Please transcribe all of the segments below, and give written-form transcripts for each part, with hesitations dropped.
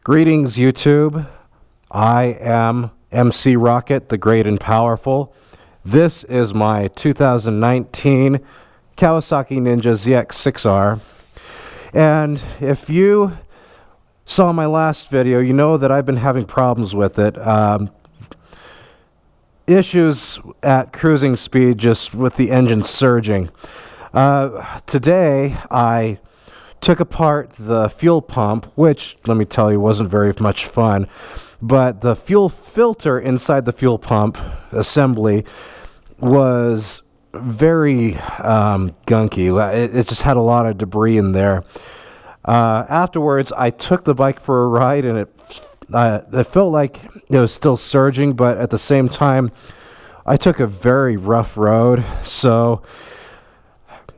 Greetings, YouTube. I am MC Rockett, the Great and Powerful. This is my 2019 Kawasaki Ninja ZX-6R. And if you saw my last video, you know that I've been having problems with it. Issues at cruising speed, just with the engine surging. Today, I took apart the fuel pump, which, let me tell you, wasn't very much fun. But the fuel filter inside the fuel pump assembly was very gunky. It just had a lot of debris in there. Afterwards, I took the bike for a ride, and it felt like it was still surging, but at the same time, I took a very rough road, so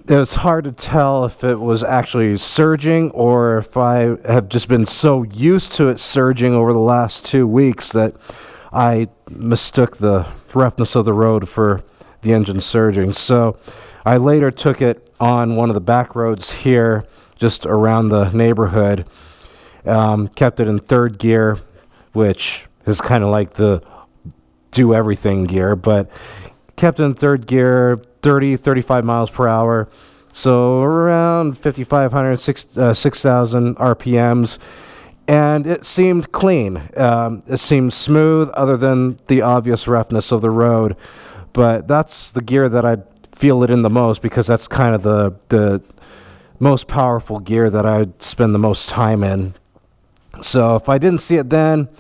it was hard to tell if it was actually surging or if I have just been so used to it surging over the last 2 weeks that I mistook the roughness of the road for the engine surging. So I later took it on one of the back roads here, just around the neighborhood, kept it in third gear, which is kind of like the do everything gear, but kept it in third gear, 35 miles per hour, so around 5,500, 6,000 RPMs, and it seemed clean. It seemed smooth, other than the obvious roughness of the road, but that's the gear that I'd feel it in the most, because that's kind of the most powerful gear that I'd spend the most time in. So if I didn't see it then,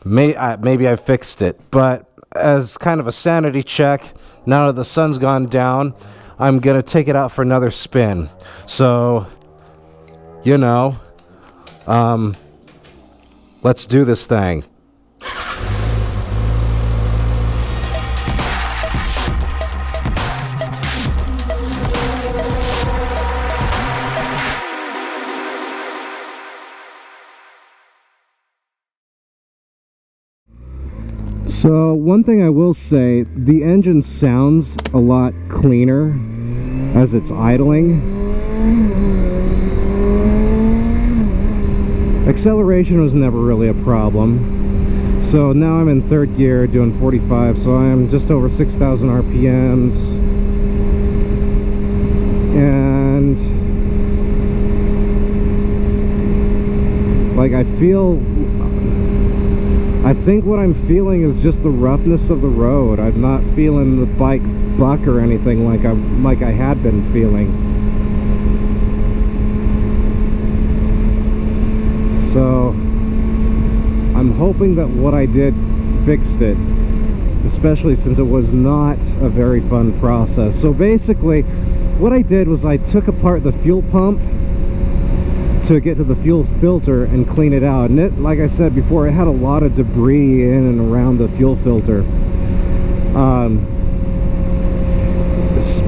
maybe I fixed it, but as kind of a sanity check, now that the sun's gone down, I'm going to take it out for another spin. So, you know, let's do this thing. So one thing I will say, the engine sounds a lot cleaner as it's idling. Acceleration was never really a problem. So now I'm in third gear doing 45, so I'm just over 6,000 RPMs. And like I think what I'm feeling is just the roughness of the road. I'm not feeling the bike buck or anything like I had been feeling. So I'm hoping that what I did fixed it, especially since it was not a very fun process. So basically, what I did was I took apart the fuel pump to get to the fuel filter and clean it out, and it, like I said before, it had a lot of debris in and around the fuel filter.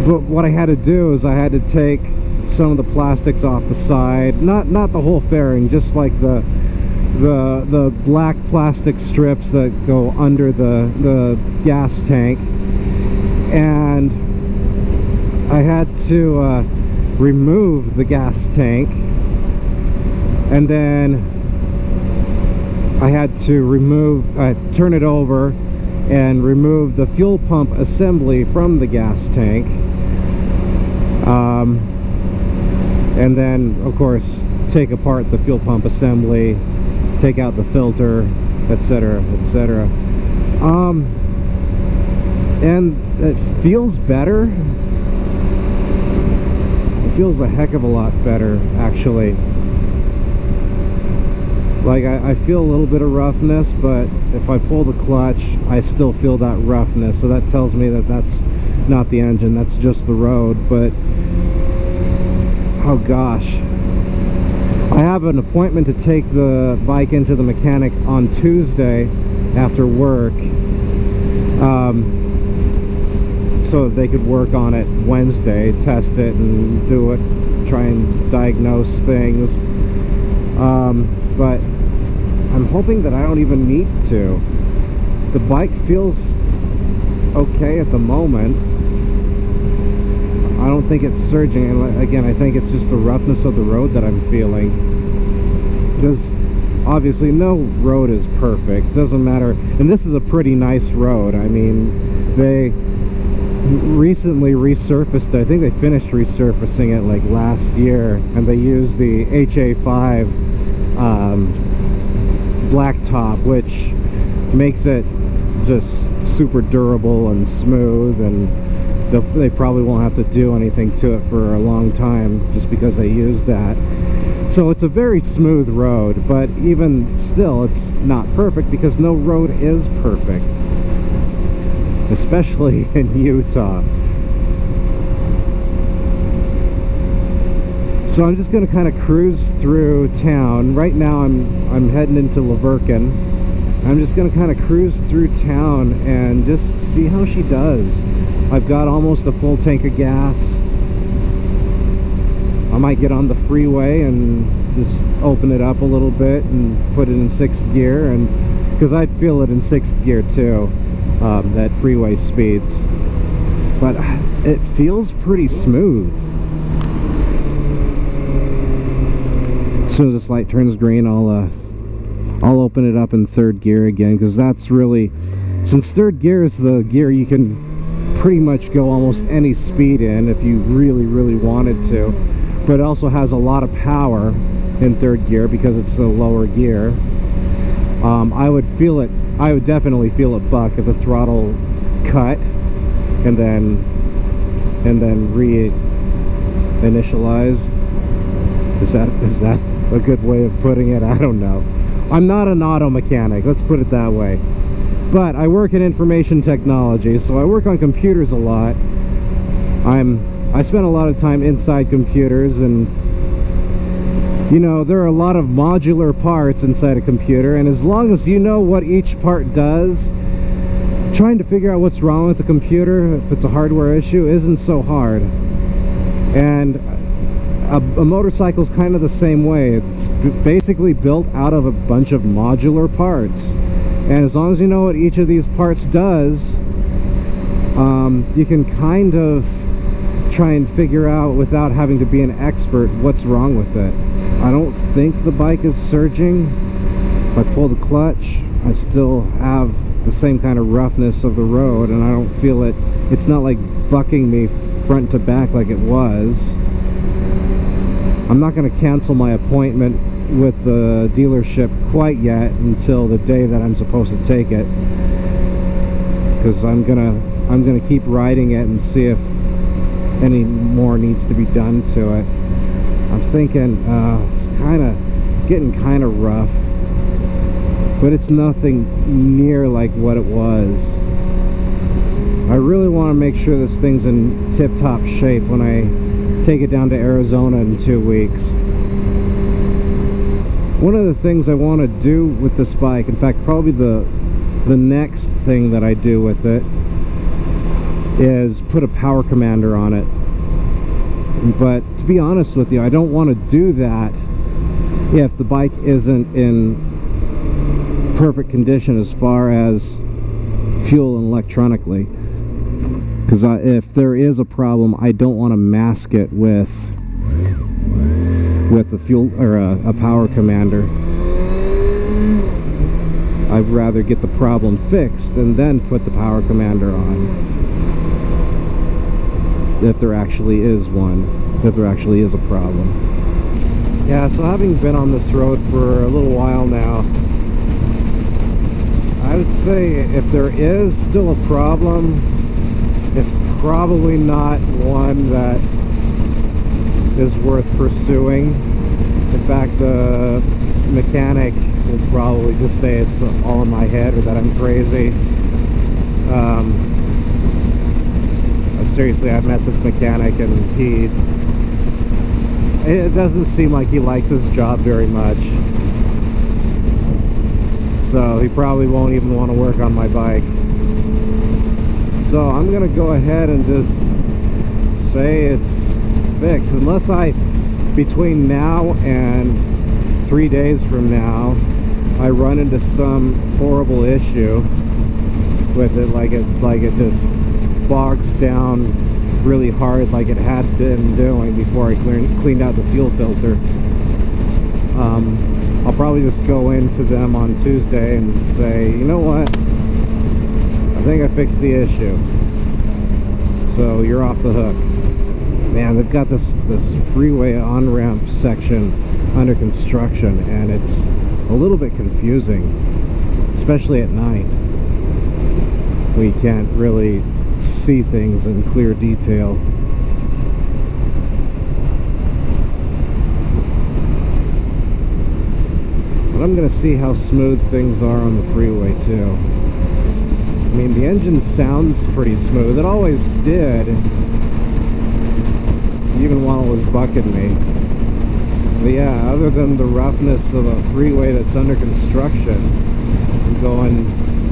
But what I had to do is I had to take some of the plastics off the side, not the whole fairing, just like the black plastic strips that go under the gas tank, and I had to remove the gas tank. And then I had to turn it over and remove the fuel pump assembly from the gas tank. And then, of course, take apart the fuel pump assembly, take out the filter, etc., etc. And it feels better. It feels a heck of a lot better, actually. Like, I feel a little bit of roughness, but if I pull the clutch, I still feel that roughness. So that tells me that that's not the engine, that's just the road. But, oh gosh. I have an appointment to take the bike into the mechanic on Tuesday after work. So that they could work on it Wednesday, test it and do it, try and diagnose things. But I'm hoping that I don't even need to. The bike feels okay at the moment. I don't think it's surging, and again, I think it's just the roughness of the road that I'm feeling. Because obviously no road is perfect, doesn't matter, and this is a pretty nice road. I mean, they recently resurfaced, I think they finished resurfacing it like last year, and they used the HA5 blacktop, which makes it just super durable and smooth, and they probably won't have to do anything to it for a long time just because they use that. So it's a very smooth road, but even still it's not perfect because no road is perfect, especially in Utah. So I'm just going to kind of cruise through town. Right now I'm heading into Laverkin. I'm just going to kind of cruise through town and just see how she does. I've got almost a full tank of gas. I might get on the freeway and just open it up a little bit and put it in 6th gear, and because I'd feel it in 6th gear too, at freeway speeds. But it feels pretty smooth. As soon as this light turns green, I'll open it up in 3rd gear again, because that's really, since 3rd gear is the gear you can pretty much go almost any speed in if you really wanted to, but it also has a lot of power in 3rd gear because it's a lower gear. I would definitely feel it buck if the throttle cut and then re-initialized. Is that a good way of putting it? I don't know. I'm not an auto mechanic, let's put it that way. But I work in information technology, so I work on computers a lot. I spend a lot of time inside computers, and you know, there are a lot of modular parts inside a computer, and as long as you know what each part does, trying to figure out what's wrong with the computer, if it's a hardware issue, isn't so hard. And a motorcycle's kind of the same way. It's basically built out of a bunch of modular parts, and as long as you know what each of these parts does, you can kind of try and figure out, without having to be an expert, what's wrong with it. I don't think the bike is surging. If I pull the clutch, I still have the same kind of roughness of the road, and I don't feel it. It's not like bucking me front to back like it was. I'm not going to cancel my appointment with the dealership quite yet until the day that I'm supposed to take it, because I'm gonna keep riding it and see if any more needs to be done to it. I'm thinking it's getting kind of rough, but it's nothing near like what it was. I really want to make sure this thing's in tip-top shape when I take it down to Arizona in 2 weeks. One of the things I want to do with this bike, in fact probably the next thing that I do with it, is put a power commander on it. But to be honest with you, I don't want to do that if the bike isn't in perfect condition as far as fuel and electronically. Because if there is a problem, I don't want to mask it with the fuel or a power commander. I'd rather get the problem fixed and then put the power commander on, if there actually is one, if there actually is a problem. Yeah, so having been on this road for a little while now, I would say if there is still a problem, it's probably not one that is worth pursuing. In fact, the mechanic will probably just say it's all in my head or that I'm crazy. Seriously, I've met this mechanic and it doesn't seem like he likes his job very much. So he probably won't even want to work on my bike. So I'm gonna go ahead and just say it's fixed, unless between now and 3 days from now, I run into some horrible issue with it, like it just bogs down really hard like it had been doing before I cleaned out the fuel filter. I'll probably just go into them on Tuesday and say, you know what, I think I fixed the issue, so you're off the hook. Man, they've got this freeway on-ramp section under construction, and it's a little bit confusing, especially at night. We can't really see things in clear detail. But I'm going to see how smooth things are on the freeway too. I mean, the engine sounds pretty smooth. It always did, even while it was bucking me. But yeah, other than the roughness of a freeway that's under construction, I'm going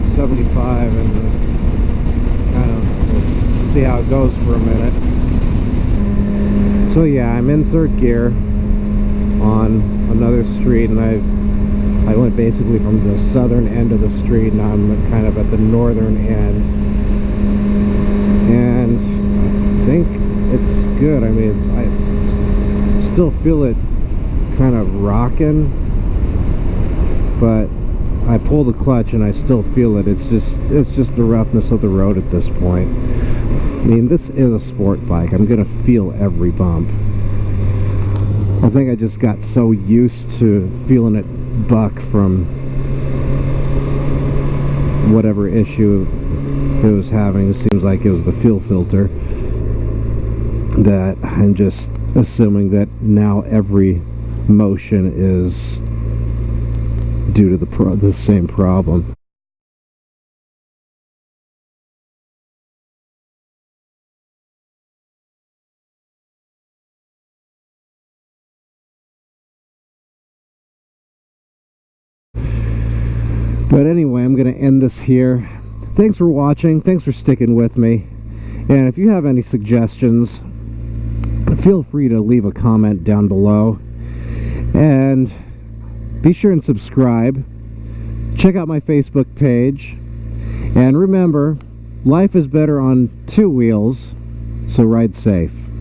75 and kind of see how it goes for a minute. So yeah, I'm in third gear on another street, and I went basically from the southern end of the street, and I'm kind of at the northern end, and I think it's good. I mean, I still feel it kind of rocking, but I pull the clutch and I still feel it. It's just the roughness of the road at this point. I mean, this is a sport bike. I'm gonna feel every bump. I think I just got so used to feeling it buck from whatever issue it was having. It seems like it was the fuel filter, that I'm just assuming that now every motion is due to the same problem. But anyway, I'm going to end this here. Thanks for watching. Thanks for sticking with me. And if you have any suggestions, feel free to leave a comment down below. And be sure and subscribe. Check out my Facebook page. And remember, life is better on two wheels, so ride safe.